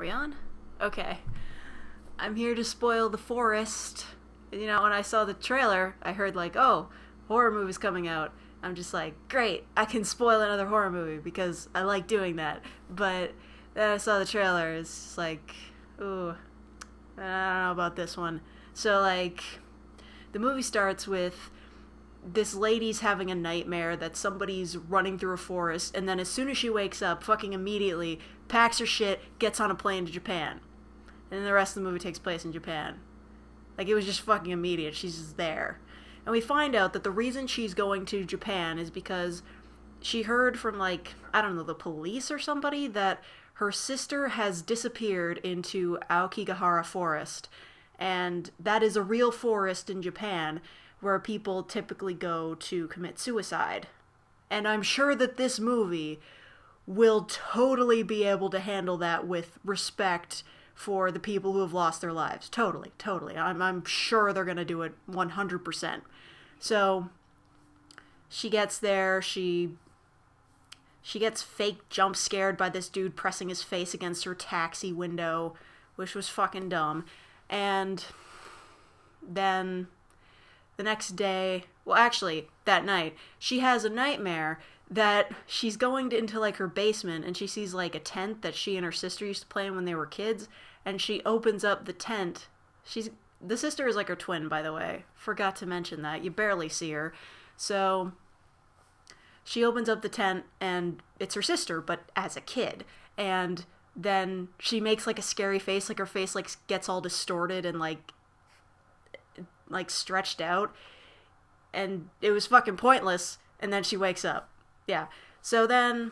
Are we on? Okay. I'm here to spoil the forest. You know, when I saw the trailer, I heard like, oh, horror movie's coming out. I'm just like, great, I can spoil another horror movie because I like doing that. But then I saw the trailer, it's just like, ooh, I don't know about this one. So like, the movie starts with this lady's having a nightmare that somebody's running through a forest, and then as soon as she wakes up, fucking immediately packs her shit, gets on a plane to Japan. And then the rest of the movie takes place in Japan. Like, it was just fucking immediate. She's just there. And we find out that the reason she's going to Japan is because she heard from, like, I don't know, the police or somebody that her sister has disappeared into Aokigahara Forest. And that is a real forest in Japan where people typically go to commit suicide. And I'm sure that this movie will totally be able to handle that with respect for the people who have lost their lives. Totally, totally. I'm sure they're going to do it 100%. So she gets there, she gets fake jump scared by this dude pressing his face against her taxi window, which was fucking dumb. And then the next day, well, actually, that night, she has a nightmare that she's going into, like, her basement, and she sees, like, a tent that she and her sister used to play in when they were kids, and she opens up the tent. The sister is, like, her twin, by the way. Forgot to mention that. You barely see her. So she opens up the tent, and it's her sister, but as a kid. And then she makes, like, a scary face, like, her face, like, gets all distorted and, like stretched out, and it was fucking pointless. And then she wakes up. Yeah. So then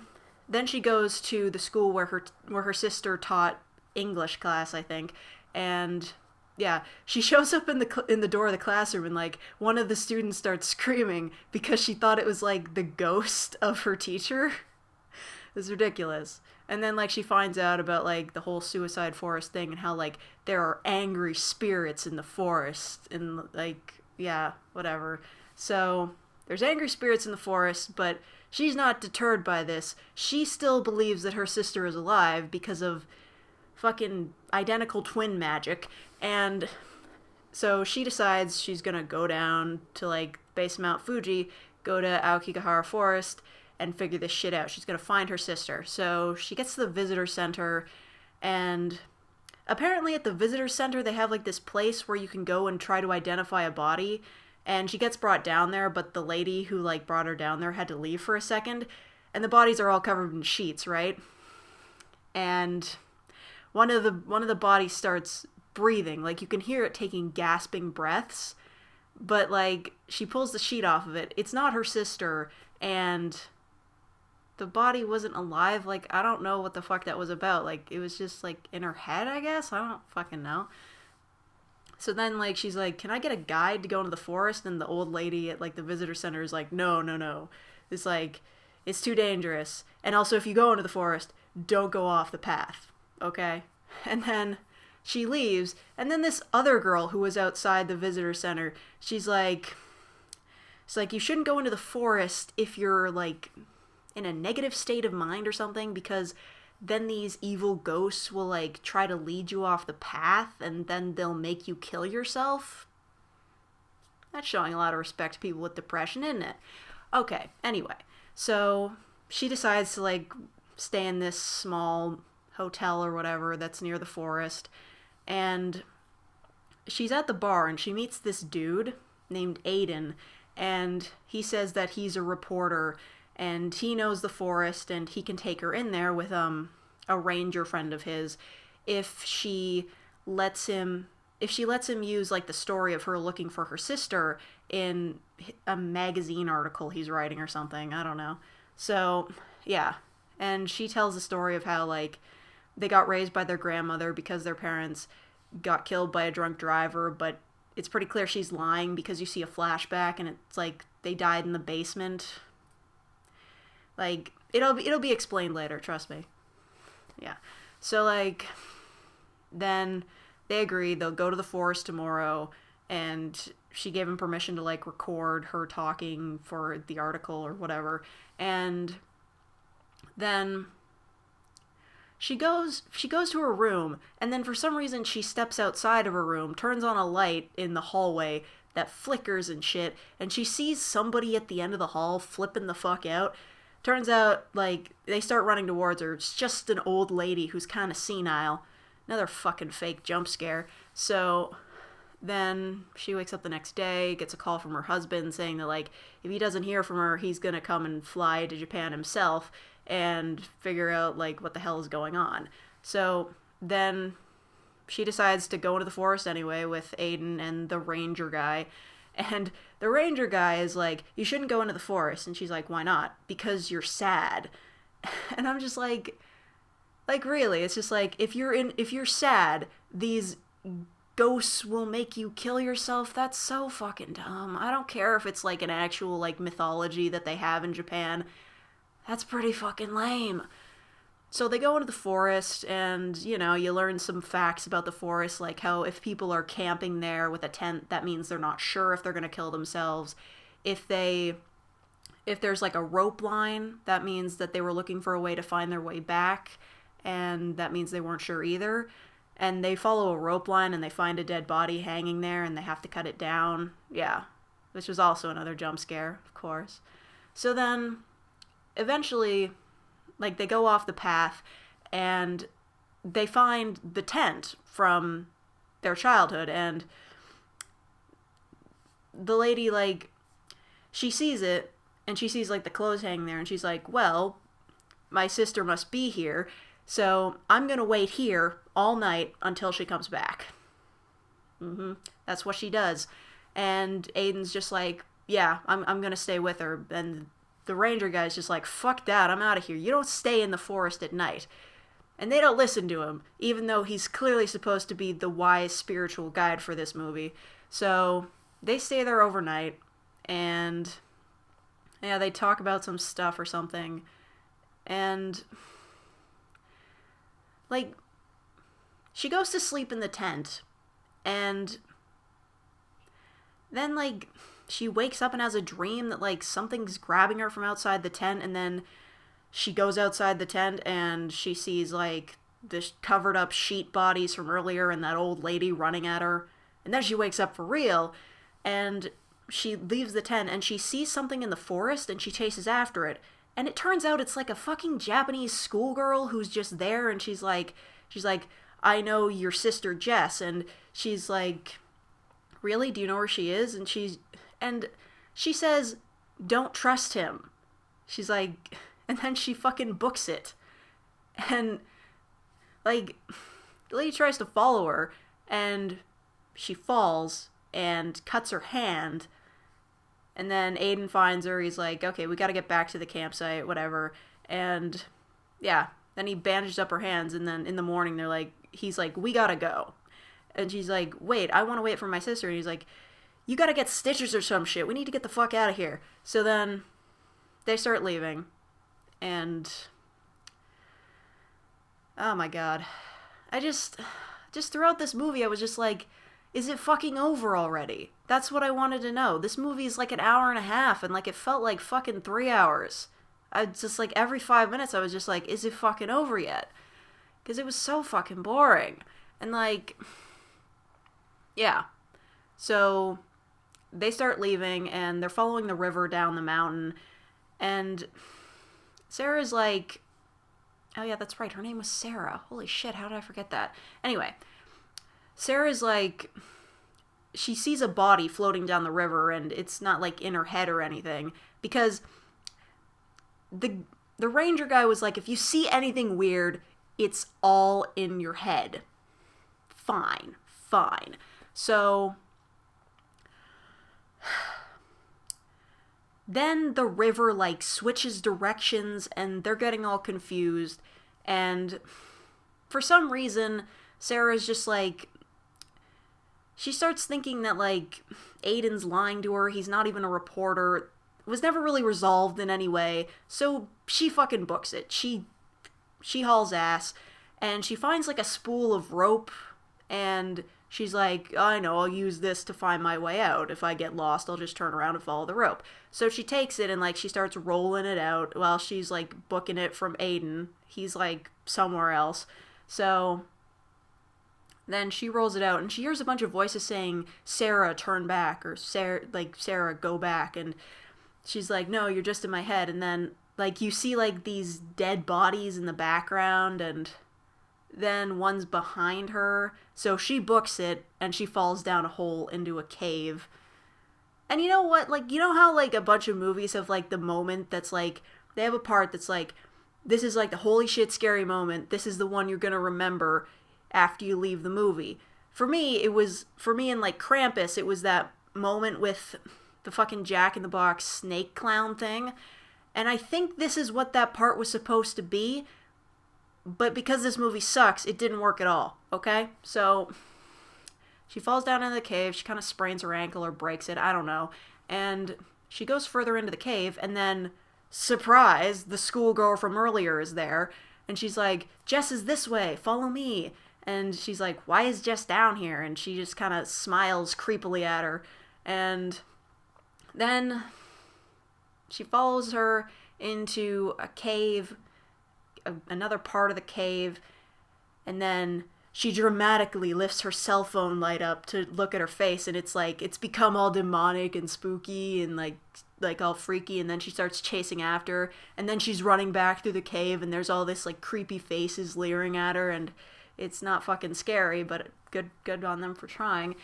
she goes to the school where her sister taught English class, I think, and yeah, she shows up in the door of the classroom, and like one of the students starts screaming because she thought it was like the ghost of her teacher. It's ridiculous. And then like she finds out about like the whole suicide forest thing and how like there are angry spirits in the forest and like, yeah, whatever. So there's angry spirits in the forest, but she's not deterred by this. She still believes that her sister is alive because of fucking identical twin magic. And so she decides she's gonna go down to like base Mount Fuji, go to Aokigahara Forest, and figure this shit out. She's gonna find her sister. So she gets to the visitor center, and apparently at the visitor center they have like this place where you can go and try to identify a body. And she gets brought down there, but the lady who like brought her down there had to leave for a second, and the bodies are all covered in sheets, right? And one of the bodies starts breathing, like you can hear it taking gasping breaths, but like she pulls the sheet off of it. It's not her sister, and the body wasn't alive. Like, I don't know what the fuck that was about. Like, it was just like in her head, I guess. I don't fucking know. So then, like, she's like, can I get a guide to go into the forest? And the old lady at, like, the visitor center is like, no. It's like, it's too dangerous. And also, if you go into the forest, don't go off the path, okay? And then she leaves. And then this other girl who was outside the visitor center, she's like, you shouldn't go into the forest if you're, like, in a negative state of mind or something, because then these evil ghosts will like try to lead you off the path and then they'll make you kill yourself. That's showing a lot of respect to people with depression, isn't it? Okay, anyway, so she decides to like stay in this small hotel or whatever that's near the forest, and she's at the bar and she meets this dude named Aiden, and he says that he's a reporter and he knows the forest, and he can take her in there with a ranger friend of his if she lets him use like the story of her looking for her sister in a magazine article he's writing or something. I don't know. So yeah, and she tells the story of how like they got raised by their grandmother because their parents got killed by a drunk driver, but it's pretty clear she's lying because you see a flashback and it's like they died in the basement. Like, it'll be explained later, trust me. Yeah. So, like, then they agree they'll go to the forest tomorrow, and she gave him permission to, like, record her talking for the article or whatever. And then She goes to her room, and then for some reason she steps outside of her room, turns on a light in the hallway that flickers and shit, and she sees somebody at the end of the hall flipping the fuck out. Turns out, like, they start running towards her. It's just an old lady who's kind of senile. Another fucking fake jump scare. So then she wakes up the next day, gets a call from her husband saying that, like, if he doesn't hear from her, he's gonna come and fly to Japan himself and figure out, like, what the hell is going on. So then she decides to go into the forest anyway with Aiden and the ranger guy. And the ranger guy is like, you shouldn't go into the forest. And she's like, why not? Because you're sad. And I'm just like really, it's just like, if you're sad, these ghosts will make you kill yourself. That's so fucking dumb. I don't care if it's like an actual like mythology that they have in Japan. That's pretty fucking lame. So they go into the forest, and, you know, you learn some facts about the forest, like how if people are camping there with a tent, that means they're not sure if they're going to kill themselves. If there's like a rope line, that means that they were looking for a way to find their way back, and that means they weren't sure either. And they follow a rope line, and they find a dead body hanging there, and they have to cut it down. Yeah, which was also another jump scare, of course. So then, eventually, like, they go off the path, and they find the tent from their childhood, and the lady, like, she sees it, and she sees, like, the clothes hanging there, and she's like, well, my sister must be here, so I'm gonna wait here all night until she comes back. That's what she does. And Aiden's just like, yeah, I'm gonna stay with her, and the ranger guy's just like, fuck that, I'm out of here. You don't stay in the forest at night. And they don't listen to him, even though he's clearly supposed to be the wise spiritual guide for this movie. So they stay there overnight, and yeah, they talk about some stuff or something. And, like, she goes to sleep in the tent, and then, like, she wakes up and has a dream that, like, something's grabbing her from outside the tent, and then she goes outside the tent and she sees, like, the covered up sheet bodies from earlier and that old lady running at her. And then she wakes up for real, and she leaves the tent and she sees something in the forest, and she chases after it. And it turns out it's like a fucking Japanese schoolgirl who's just there, and she's like, I know your sister Jess. And she's like, really? Do you know where she is? And she says, don't trust him. She's like, and then she fucking books it. And, like, the lady tries to follow her, and she falls and cuts her hand. And then Aiden finds her. He's like, okay, we gotta get back to the campsite, whatever. And, yeah, then he bandages up her hands, and then in the morning he's like, we gotta go. And she's like, wait, I want to wait for my sister. And he's like, you gotta get stitches or some shit. We need to get the fuck out of here. So then they start leaving. And, oh my god. I just throughout this movie, I was just like, is it fucking over already? That's what I wanted to know. This movie is like an hour and a half, and, like, it felt like fucking 3 hours. I just, like, every 5 minutes, I was just like, is it fucking over yet? Because it was so fucking boring. And, like, yeah. So they start leaving, and they're following the river down the mountain, and Sarah's like, oh yeah, that's right, her name was Sarah. Holy shit, how did I forget that? Anyway, Sarah's like, she sees a body floating down the river, and it's not, like, in her head or anything, because the ranger guy was like, if you see anything weird, it's all in your head. Fine. So then the river, like, switches directions, and they're getting all confused, and for some reason, Sarah's just like, she starts thinking that, like, Aiden's lying to her, he's not even a reporter, it was never really resolved in any way, so she fucking books it. She hauls ass, and she finds, like, a spool of rope, and she's like, I know, I'll use this to find my way out. If I get lost, I'll just turn around and follow the rope. So she takes it and, like, she starts rolling it out while she's, like, booking it from Aiden. He's, like, somewhere else. So then she rolls it out and she hears a bunch of voices saying, Sarah, turn back, or Sarah, go back. And she's like, no, you're just in my head. And then, like, you see, like, these dead bodies in the background, and then one's behind her. So she books it and she falls down a hole into a cave. And you know what? Like, you know how, like, a bunch of movies have, like, the moment that's, like, they have a part that's, like, this is, like, the holy shit scary moment. This is the one you're gonna remember after you leave the movie. For me in, like, Krampus, it was that moment with the fucking Jack in the Box snake clown thing. And I think this is what that part was supposed to be. But because this movie sucks, it didn't work at all, okay? So she falls down into the cave, she kind of sprains her ankle or breaks it, I don't know. And she goes further into the cave, and then, surprise, the schoolgirl from earlier is there. And she's like, Jess is this way, follow me. And she's like, why is Jess down here? And she just kind of smiles creepily at her. And then she follows her into a cave, another part of the cave, and then she dramatically lifts her cell phone light up to look at her face, and it's like, it's become all demonic and spooky and like all freaky, and then she starts chasing after her, and then she's running back through the cave, and there's all this, like, creepy faces leering at her, and it's not fucking scary, but good on them for trying.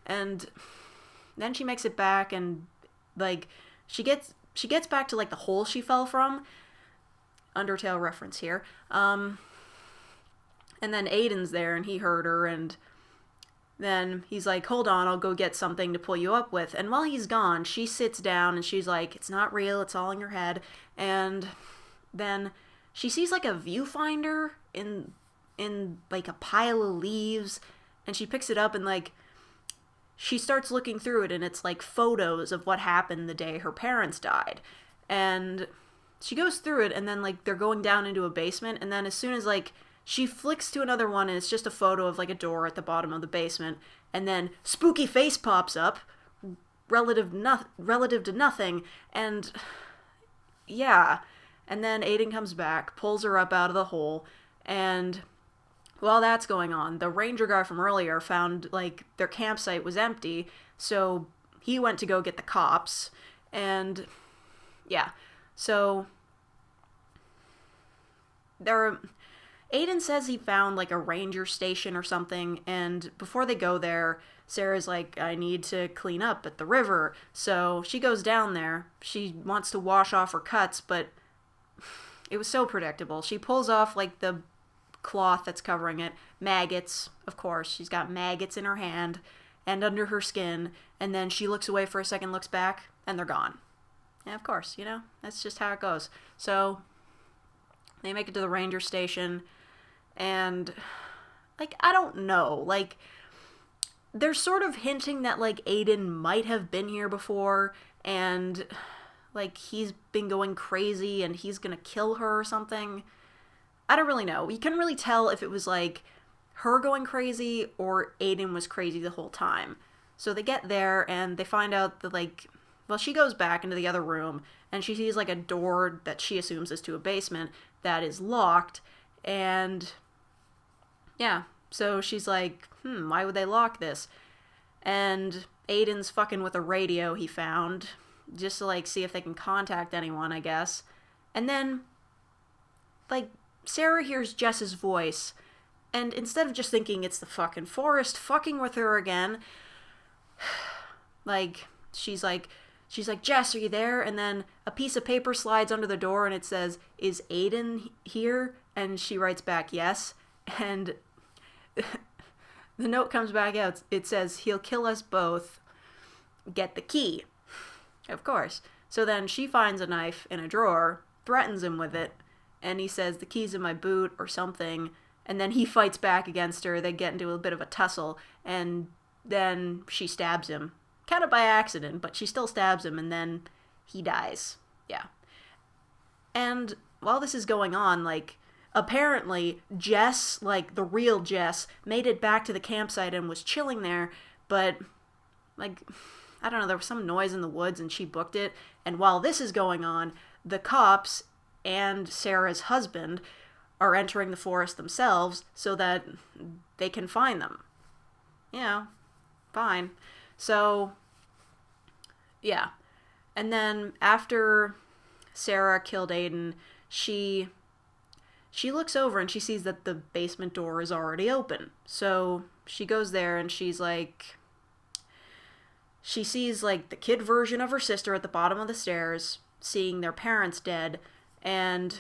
And then she makes it back, and, like, she gets back to, like, the hole she fell from. Undertale reference here. And then Aiden's there, and he heard her, and then he's like, hold on, I'll go get something to pull you up with. And while he's gone, she sits down, and she's like, it's not real, it's all in your head. And then she sees, like, a viewfinder in like, a pile of leaves, and she picks it up, and, like, she starts looking through it, and it's, like, photos of what happened the day her parents died. And she goes through it, and then, like, they're going down into a basement, and then as soon as, like, she flicks to another one, and it's just a photo of, like, a door at the bottom of the basement, and then spooky face pops up, relative to nothing, and yeah. And then Aiden comes back, pulls her up out of the hole, and while that's going on, the ranger guy from earlier found, like, their campsite was empty, so he went to go get the cops, and yeah. So Aiden says he found, like, a ranger station or something, and before they go there, Sarah's like, I need to clean up at the river. So she goes down there. She wants to wash off her cuts, but it was so predictable. She pulls off, like, the cloth that's covering it. Maggots, of course. She's got maggots in her hand and under her skin, and then she looks away for a second, looks back, and they're gone. And of course, you know, that's just how it goes. So they make it to the ranger station, and, like, I don't know, like, they're sort of hinting that, like, Aiden might have been here before, and, like, he's been going crazy, and he's gonna kill her or something. I don't really know. You couldn't really tell if it was, like, her going crazy or Aiden was crazy the whole time. So they get there, and they find out that, like, well, she goes back into the other room, and she sees, like, a door that she assumes is to a basement that is locked, and yeah, so she's like, why would they lock this? And Aiden's fucking with a radio he found, just to, like, see if they can contact anyone, I guess. And then, like, Sarah hears Jess's voice, and instead of just thinking it's the fucking forest fucking with her again, like, she's like, Jess, are you there? And then a piece of paper slides under the door, and it says, is Aiden here? And she writes back, yes. And the note comes back out. It says, he'll kill us both. Get the key. Of course. So then she finds a knife in a drawer, threatens him with it, and he says, the key's in my boot or something. And then he fights back against her. They get into a bit of a tussle, and then she stabs him. Kind of by accident, but she still stabs him, and then he dies. Yeah. And while this is going on, like, apparently Jess, like the real Jess, made it back to the campsite and was chilling there, but like I don't know, there was some noise in the woods and she booked it. And while this is going on, the cops and Sarah's husband are entering the forest themselves so that they can find them. Yeah, fine. So, yeah. And then after Sarah killed Aiden, she looks over and she sees that the basement door is already open. So she goes there and she sees like the kid version of her sister at the bottom of the stairs, seeing their parents dead, and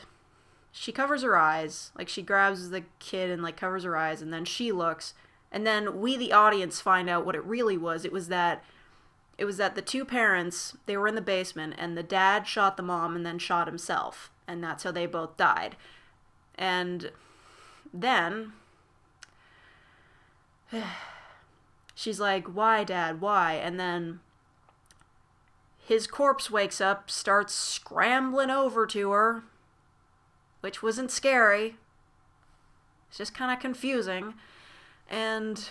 she covers her eyes. Like she grabs the kid and like covers her eyes, and then she looks, and then we the audience find out what it really was. It was that the two parents, they were in the basement, and the dad shot the mom and then shot himself, and that's how they both died. And then she's like, "Why, Dad? Why?" And then his corpse wakes up, starts scrambling over to her, which wasn't scary. It's just kind of confusing. And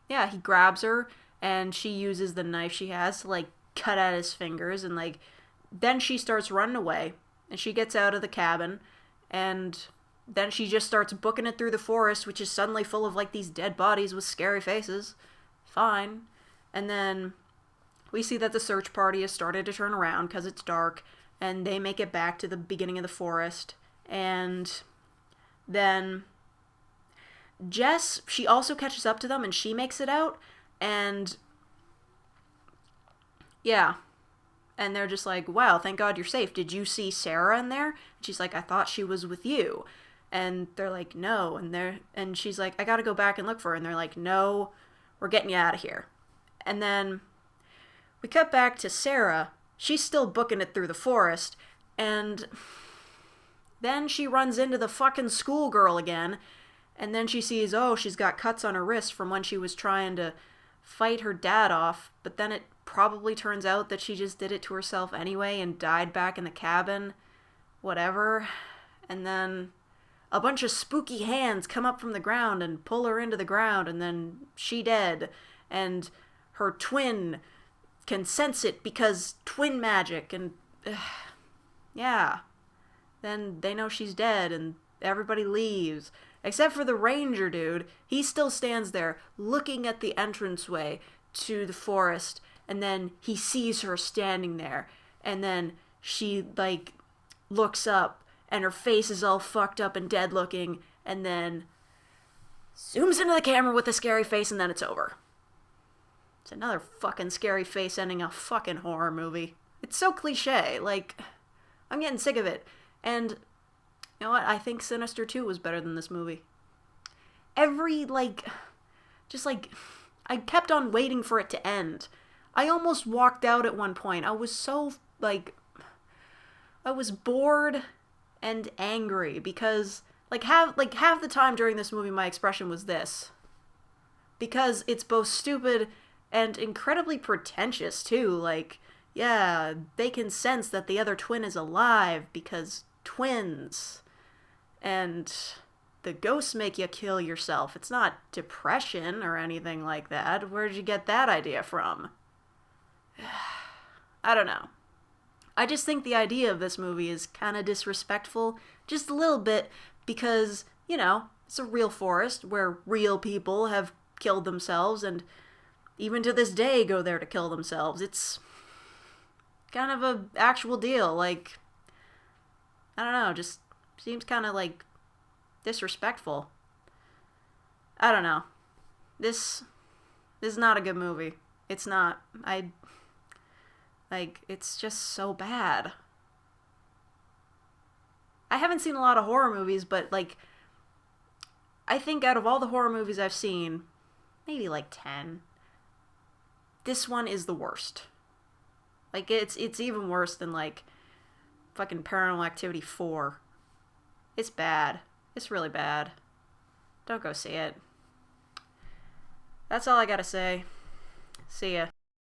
yeah, he grabs her, and she uses the knife she has to like cut at his fingers, and like then she starts running away, and she gets out of the cabin, and then she just starts booking it through the forest, which is suddenly full of like these dead bodies with scary faces. Fine. And then we see that the search party has started to turn around because it's dark, and they make it back to the beginning of the forest. And then Jess, she also catches up to them and she makes it out, and yeah. And they're just like, "Wow, thank God you're safe. Did you see Sarah in there?" And she's like, "I thought she was with you." And they're like, "No." And she's like, "I gotta go back and look for her." And they're like, "No, we're getting you out of here." And then we cut back to Sarah. She's still booking it through the forest, and then she runs into the fucking schoolgirl again, and then she sees, oh, she's got cuts on her wrist from when she was trying to fight her dad off, but then it probably turns out that she just did it to herself anyway and died back in the cabin. Whatever. And then a bunch of spooky hands come up from the ground and pull her into the ground, and then she dead. And her twin can sense it because twin magic, and yeah. Then they know she's dead, and everybody leaves. Except for the ranger dude. He still stands there looking at the entranceway to the forest, and then he sees her standing there, and then she, like, looks up, and her face is all fucked up and dead looking, and then zooms into the camera with a scary face, and then it's over. It's another fucking scary face ending a fucking horror movie. It's so cliche. Like, I'm getting sick of it. And you know what? I think Sinister 2 was better than this movie. I kept on waiting for it to end. I almost walked out at one point. I was so, I was bored and angry because, half the time during this movie my expression was this. Because it's both stupid and incredibly pretentious, too. Like, yeah, they can sense that the other twin is alive because twins. And the ghosts make you kill yourself. It's not depression or anything like that. Where did you get that idea from? I don't know. I just think the idea of this movie is kind of disrespectful, just a little bit, because, you know, it's a real forest where real people have killed themselves and even to this day go there to kill themselves. It's kind of a actual deal. Like, I don't know, just seems kind of disrespectful. I don't know. This is not a good movie. It's not. It's just so bad. I haven't seen a lot of horror movies, but I think out of all the horror movies I've seen, maybe 10, this one is the worst. It's even worse than fucking Paranormal Activity 4. It's bad. It's really bad. Don't go see it. That's all I gotta say. See ya.